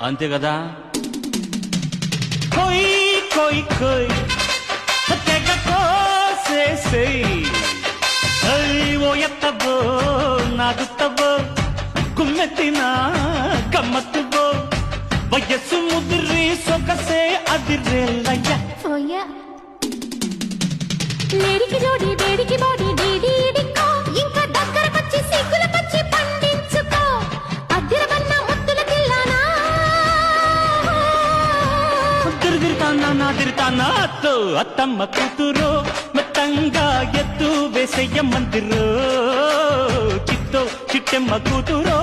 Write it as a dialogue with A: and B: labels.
A: అంతే కదా. కోయ్ కోయ్ కోయ్ తెగ కోసేసేయ్ ఓ ఎత్తబో నాగుత్తబో గుమ్మెత్తిన గమ్మత్తుబో వయస్సు ముదిరి సొగసే అదిరేలయ్య
B: లేడికి జోడి వేడికి బాడీ డీడీ డిక్కో ఇంకా దగ్గరకొచ్చి సిగ్గుల పచ్చి పండించుకో అద్దిరవన్న ముద్దుల కిల్లానా
A: తిరుతానా అత్తో అత్తమ్మ కూతురు మెత్తంగా ఎత్తు వేసయ్య మందిరో చిట్టో చిట్టెమ్మ కూతురో